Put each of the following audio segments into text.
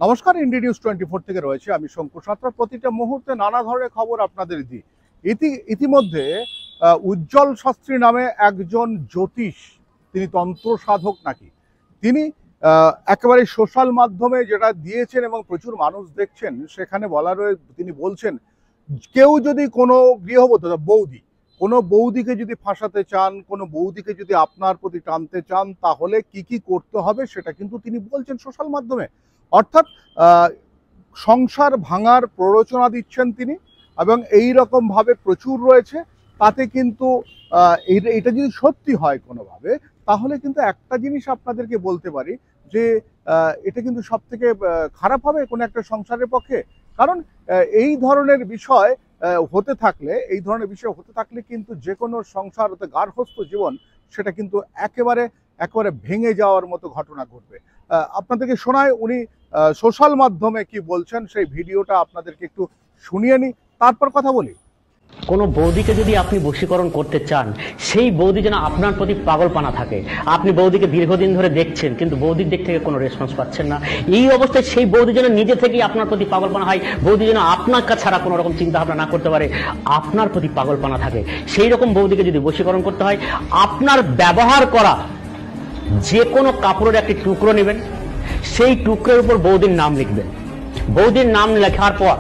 নমস্কার, ইন্ডি নিউজ 24 থেকে রয়েছে আমি শঙ্কু সাঁতরা। প্রতিটা মুহূর্তে নানা ধরনের খবর আপনাদের প্রতিটা মুহূর্তে নানা ধরনের খবর আপনাদের দিই। ইতিমধ্যে উজ্জ্বল শাস্ত্রী নামে একজন জ্যোতিষ, তিনি তন্ত্র সাধক নাকি, তিনি একেবারে সোশ্যাল মাধ্যমে যেটা দিয়েছেন এবং প্রচুর মানুষ দেখছেন, সেখানে তিনি বলছেন কেউ যদি কোনো গৃহবধূ বৌদি কোনো বৌদিকে যদি ফাঁসাতে চান, কোনো বৌদিকে যদি আপনার প্রতি টানতে চান, তাহলে কি কি করতে হবে সেটা কিন্তু তিনি বলছেন সোশ্যাল মাধ্যমে। অর্থাৎ সংসার ভাঙার প্ররোচনা দিচ্ছেন তিনি, এবং এই রকম ভাবে প্রচুর রয়েছে। তাতে কিন্তু এটা যদি সত্যি হয় কোনোভাবে, তাহলে কিন্তু একটা জিনিস আপনাদেরকে বলতে পারি যে এটা কিন্তু সব থেকে খারাপ হবে কোনো একটা সংসারের পক্ষে। কারণ এই ধরনের বিষয় হতে থাকলে কিন্তু যে কোনো সংসার হতে গার্হস্থ্য জীবন, সেটা কিন্তু একেবারে একেবারে ভেঙে যাওয়ার মতো ঘটনা ঘটবে। আপনাদেরকে শোনায় উনি সোশ্যাল মাধ্যমে কি বলছেন, সেই ভিডিওটা আপনাদেরকে একটু শুনিয়ে নিই, তারপর কথা বলি। কোনো বৌদিকে যদি আপনি বশীকরণ করতে চান, সেই বৌদি যেন আপনার প্রতি পাগলপানা থাকে। আপনি বৌদিকে দীর্ঘদিন ধরে দেখছেন, কিন্তু বৌদির দিক থেকে কোনো রেসপন্স পাচ্ছেন না। এই অবস্থায় সেই বৌদি যেন নিজে থেকেই আপনার প্রতি পাগলপানা হয়, বৌদি যেন আপনার কাছে ছাড়া কোনো রকম চিন্তা ভাবনা না করতে পারে, আপনার প্রতি পাগলপানা থাকে, সেই রকম বৌদিকে যদি বশীকরণ করতে হয়, আপনার ব্যবহার করা যে কোনো কাপড়ের একটি টুকরো নেবেন, সেই টুকরোর উপর বৌদির নাম লিখবেন। বৌদির নাম লেখার পর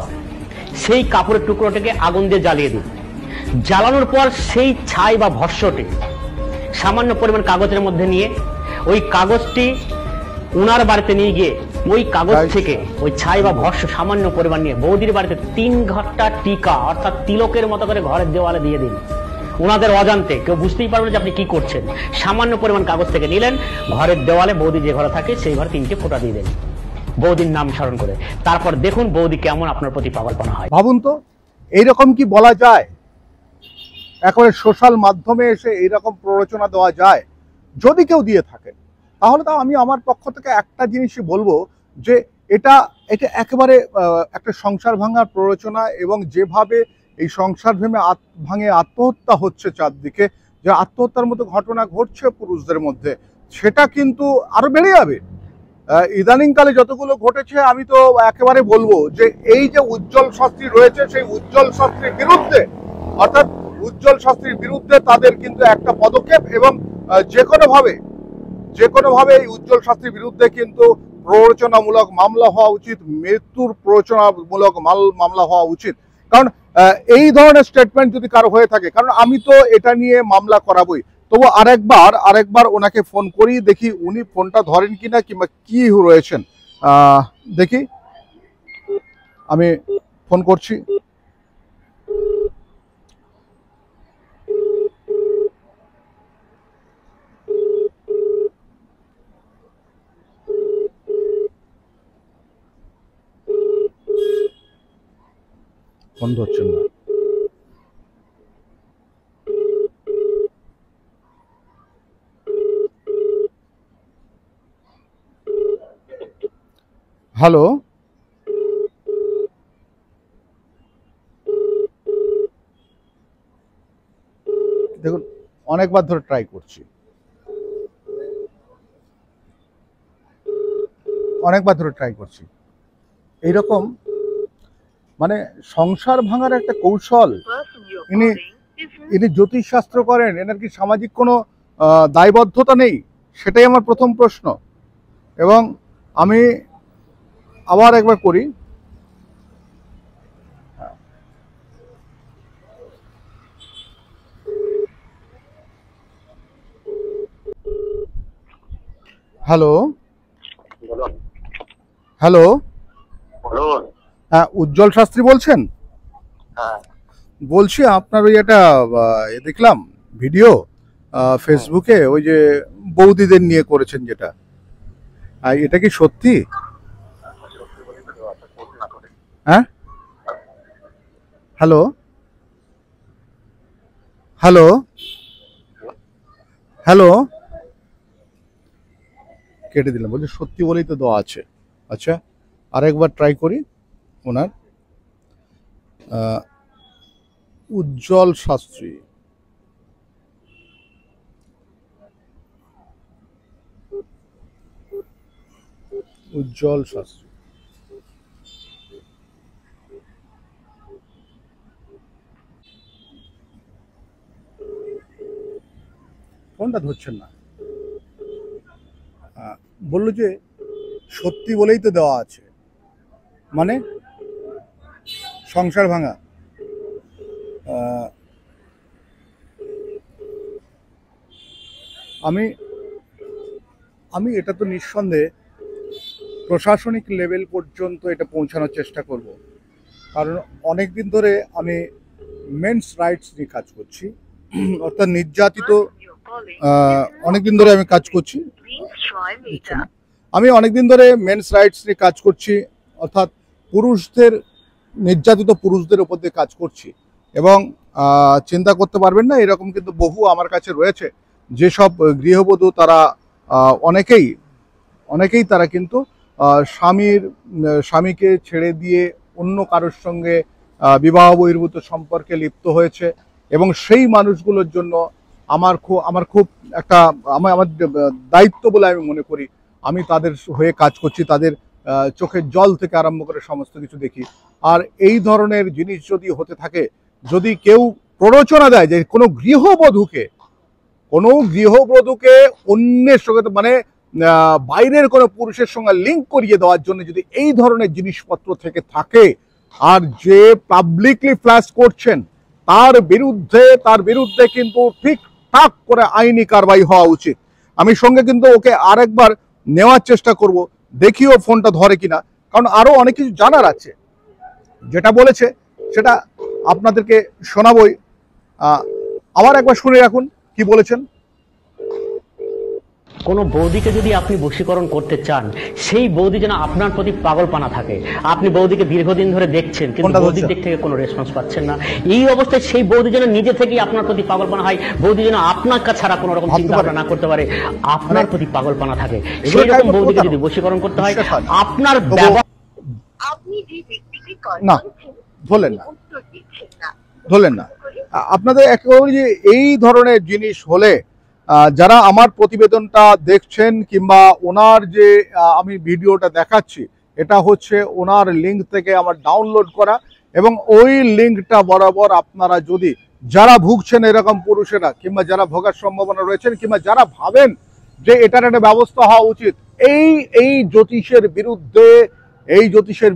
সেই কাপড়ের টুকরোটাকে আগুন দিয়ে জ্বালিয়ে দিন। জ্বালানোর পর সেই ছাই বা ভস্মটি সামান্য পরিমাণ কাগজের মধ্যে নিয়ে, ওই কাগজটি উনার বাড়িতে নিয়ে গিয়ে ওই কাগজ থেকে ওই ছাই বা ভস্ম সামান্য পরিমাণ নিয়ে বৌদির বাড়িতে 3 ঘন্টা টিকা অর্থাৎ তিলকের মতো করে ঘরের দেওয়ালে দিয়ে দিন। ওনাদের অজান্তে কেউ বুঝতেই পারবে না যে আপনি কি করছেন। সামান্য পরিমাণ কাগজ থেকে নিলেন, ঘরের দেওয়ালে বৌদি যে ঘরে থাকে সেই ঘরে 3টে ফোঁটা দিয়ে দেন বৌদির নাম স্মরণ করে। তারপর দেখুন বৌদি কেমন আপনার প্রতি পাগলপনা হয়। ভাবুন তো, এইরকম কি বলা যায়? একেবারে সোশ্যাল মাধ্যমে এসে এইরকম প্ররোচনা দেওয়া যায়? যদি কেউ দিয়ে থাকেন, তাহলে তো আমি আমার পক্ষ থেকে একটা জিনিসই বলবো যে এটা এটা একেবারে একটা সংসার ভাঙার প্ররোচনা। এবং যেভাবে এই সংসার ভাঙে আত্মহত্যা হচ্ছে চারদিকে, যে আত্মহত্যার মতো ঘটনা ঘটছে পুরুষদের মধ্যে, সেটা কিন্তু আরো বেড়ে যাবে। ইদানিংকালে যতগুলো ঘটেছে, আমি তো একেবারে বলবো যে এই যে উজ্জ্বল শাস্ত্রী রয়েছে, সেই উজ্জ্বল শাস্ত্রীর বিরুদ্ধে, অর্থাৎ উজ্জ্বল শাস্ত্রীর বিরুদ্ধে তাদের কিন্তু একটা পদক্ষেপ, এবং যে কোনোভাবে এই উজ্জ্বল শাস্ত্রীর বিরুদ্ধে কিন্তু প্ররোচনামূলক মামলা হওয়া উচিত, মৃত্যুর প্ররোচনামূলক মামলা হওয়া উচিত। কারণ এই ধরনের স্টেটমেন্ট যদি কারো হয়ে থাকে, কারণ আমি তো এটা নিয়ে মামলা করাবই। তবু আরেকবার ওনাকে ফোন করি, দেখি উনি ফোনটা ধরেন কিনা, কিংবা কি রয়েছেন দেখি। আমি ফোন করছি। ফোন ধরছেন না। হ্যালো, দেখুন অনেকবার ধরে ট্রাই করছি, এইরকম মানে সংসার ভাঙার একটা কৌশল। ইনি জ্যোতিষ শাস্ত্র করেন, এনার কি সামাজিক কোনো দায়বদ্ধতা নেই? সেটাই আমার প্রথম প্রশ্ন। এবং আমি আবার একবার করি। হ্যালো হ্যালো হ্যাঁ, উজ্জ্বল শাস্ত্রী বলছেন? বলছি, আপনার ওই একটা দেখলাম ভিডিও ফেসবুকে, ওই যে বৌদিদের নিয়ে করেছেন যেটা, এটা কি সত্যি? হ্যাঁ, হ্যালো হ্যালো হ্যালো কেটে দিলাম, বলছি সত্যি বলেই তো দেওয়া আছে। আচ্ছা, আরেকবার ট্রাই করি। ওনার উজ্জ্বল শাস্ত্রী, উজ্জ্বল শাস্ত্রী ফোনটা ধরছেন না। বললো যে সত্যি বলেই তো দেওয়া আছে, মানে সংসার ভাঙা। আমি আমি এটা তো নিঃসন্দেহে প্রশাসনিক লেভেল পর্যন্ত এটা পৌঁছানোর চেষ্টা করব, কারণ অনেক দিন ধরে আমি মেন্স রাইটস নিয়ে কাজ করছি, অর্থাৎ নির্যাতিত অনেকদিন ধরে আমি কাজ করছি। আমি অনেকদিন ধরে মেন্স রাইটস নিয়ে কাজ করছি, অর্থাৎ পুরুষদের, নির্যাতিত পুরুষদের উপর দিয়ে কাজ করছি। এবং চিন্তা করতে পারবেন না, এরকম কিন্তু বহু আমার কাছে রয়েছে যেসব গৃহবধূ তারা অনেকেই তারা কিন্তু স্বামীকে ছেড়ে দিয়ে অন্য কারোর সঙ্গে বিবাহ বহির্ভূত সম্পর্কে লিপ্ত হয়েছে। এবং সেই মানুষগুলোর জন্য আমার খুব একটা আমার দায়িত্ব বলে আমি মনে করি। আমি তাদের হয়ে কাজ করছি, তাদের চোখের জল থেকে আরম্ভ করে সমস্ত কিছু দেখি। আর এই ধরনের জিনিস যদি হতে থাকে, যদি কেউ প্ররোচনা দেয় যে কোনো গৃহবধূকে অন্যের সঙ্গে, মানে বাইরের কোনো পুরুষের সঙ্গে লিঙ্ক করিয়ে দেওয়ার জন্য যদি এই ধরনের জিনিসপত্র থেকে থাকে, আর যে পাবলিকলি ফ্ল্যাশ করছেন তার বিরুদ্ধে কিন্তু ঠিকঠাক করে আইনি কারবাই হওয়া উচিত। আমি সঙ্গে কিন্তু ওকে আরেকবার নেওয়ার চেষ্টা করব, দেখিও ফোনটা ধরে কিনা, কারণ আরো অনেক কিছু জানার আছে। যেটা বলেছে সেটা আপনাদেরকে শোনাবই, আবার একবার শুনে রাখুন কি বলেছেন। কোনো বৌদিকে যদি আপনি বশীকরণ করতে চান, সেই বৌদি যেন আপনার প্রতি পাগলপানা থাকে। আপনি বৌদিকে দীর্ঘদিন ধরে দেখছেন, কিন্তু বৌদির দিক থেকে কোনো রেসপন্স পাচ্ছেন না। এই অবস্থায় সেই বৌদি যেন নিজে থেকেই আপনার প্রতি পাগলপানা হয়, বৌদি যেন আপনার কাছে ছাড়া কোনো রকম চিন্তা ভাবনা না করতে পারে, আপনার প্রতি পাগলপানা থাকে। সেই রকম বৌদিকে যদি বশীকরণ করতে হয়, আপনার আপনি যে ব্যক্তিকে কল না ধরলেন না আপনাদের একেবারে যে এই ধরনের জিনিস হলে, যারা আমার প্রতিবেদনটা দেখছেন কিংবা ওনার যে আমি ভিডিওটা দেখাচ্ছি, এটা হচ্ছে ওনার লিঙ্ক থেকে আমার ডাউনলোড করা। এবং ওই লিঙ্কটা বরাবর আপনারা যদি, যারা ভুগছেন এরকম পুরুষেরা, কিংবা যারা ভোগার সম্ভাবনা রয়েছেন, কিংবা যারা ভাবেন যে এটার একটা ব্যবস্থা হওয়া উচিত, এই জ্যোতিষের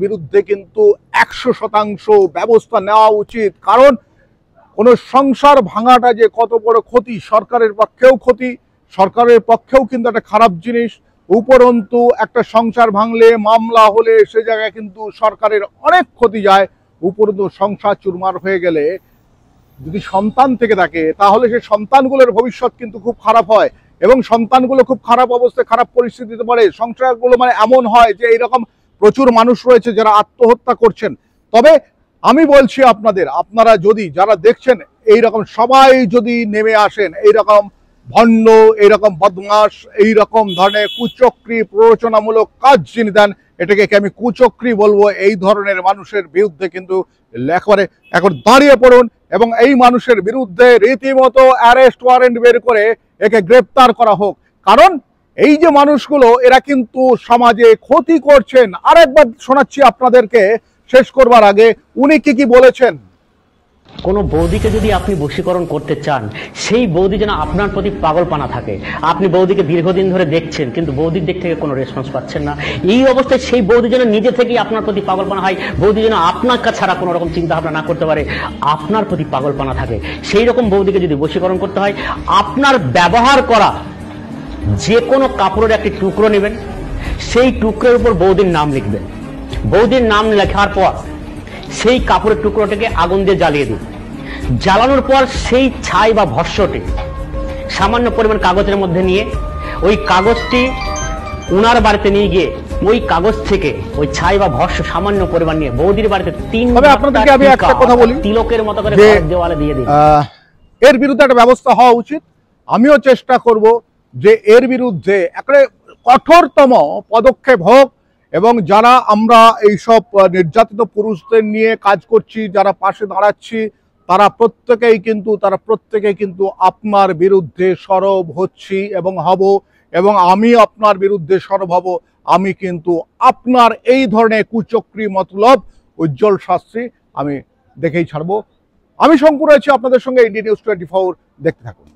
বিরুদ্ধে কিন্তু 100% ব্যবস্থা নেওয়া উচিত। কারণ কোনো সংসার ভাঙাটা যে কত বড় ক্ষতি, সরকারের পক্ষেও কিন্তু একটা খারাপ জিনিস। উপরন্তু একটা সংসার ভাঙলে, মামলা হলে সে জায়গায় কিন্তু সরকারের অনেক ক্ষতি যায়। উপরন্তু সংসার চুরমার হয়ে গেলে যদি সন্তান থেকে থাকে, তাহলে সেই সন্তানগুলোর ভবিষ্যৎ কিন্তু খুব খারাপ হয়, এবং সন্তানগুলো খুব খারাপ অবস্থায়, খারাপ পরিস্থিতিতে পড়ে। সংসারগুলো মানে এমন হয় যে এইরকম প্রচুর মানুষ রয়েছে যারা আত্মহত্যা করছেন। তবে আমি বলছি আপনারা যদি, যারা দেখছেন, এইরকম সবাই যদি নেমে আসেন, এইরকম ভণ্ড, এইরকম বদমাস, এইরকম ধরনের কুচক্রী প্ররোচনামূলক কাজ যিনি দেন, এটাকে আমি কুচক্রী বলবো। এই ধরনের মানুষের বিরুদ্ধে কিন্তু একেবারে এখন দাঁড়িয়ে পড়ুন, এবং এই মানুষের বিরুদ্ধে রীতিমতো অ্যারেস্ট ওয়ারেন্ট বের করে একে গ্রেপ্তার করা হোক। কারণ এই যে মানুষগুলো, এরা কিন্তু সমাজে ক্ষতি করছেন। আরেকবার শোনাচ্ছি আপনাদেরকে শেষ করবার আগে উনি কি বলেছেন। কোনো বৌদিকে যদি আপনি বশীকরণ করতে চান, সেই বৌদি যেন আপনার প্রতি পাগলপানা থাকে। আপনি বৌদিকে দীর্ঘদিন ধরে দেখছেন, কিন্তু বৌদির দিক থেকে কোনো রেসপন্স পাচ্ছেন না। এই অবস্থায় সেই বৌদি যেন নিজে থেকেই আপনার প্রতি পাগলপানা হয়, বৌদি যেন আপনার কাছে ছাড়া কোনো রকম চিন্তা ভাবনা না করতে পারে, আপনার প্রতি পাগলপানা থাকে। সেই রকম বৌদিকে যদি বশীকরণ করতে হয়, আপনার ব্যবহার করা যে কোনো কাপড়ের একটি টুকরো নেবেন, সেই টুকরোর উপর বৌদির নাম লিখবেন। বৌদির নাম লেখার পর সেই কাপড়ের টুকরোটাকে আগুন দিয়ে জ্বালিয়ে দিন। জ্বালানোর পর সেই ছাই বা ভস্মটি সামান্য পরিমাণ কাগজের মধ্যে নিয়ে, ওই কাগজটি উনার বাড়িতে নিয়ে গিয়ে ওই কাগজ থেকে ওই ছাই বা ভস্ম সামান্য পরিমাণ নিয়ে বৌদির বাড়িতে আমি একটা কথা বলি, তিলকের মতো করে দেওয়ালে দিয়ে দিন। এর বিরুদ্ধে একটা ব্যবস্থা হওয়া উচিত। আমিও চেষ্টা করব যে এর বিরুদ্ধে একটা কঠোরতম পদক্ষেপ হোক। এবং যারা আমরা এইসব নির্যাতিত পুরুষদের নিয়ে কাজ করছি, যারা পাশে দাঁড়াচ্ছি, তারা প্রত্যেকেই কিন্তু আপনার বিরুদ্ধে সরব হচ্ছি এবং হব। এবং আমি আপনার বিরুদ্ধে সরব হব। আমি কিন্তু আপনার এই ধরনের কুচক্রী মতলব উজ্জ্বল শাস্ত্রী আমি দেখেই ছাড়বো। আমি শঙ্কু রয়েছি আপনাদের সঙ্গে, ইন্ডিয়া নিউজ 24 দেখতে থাকুন।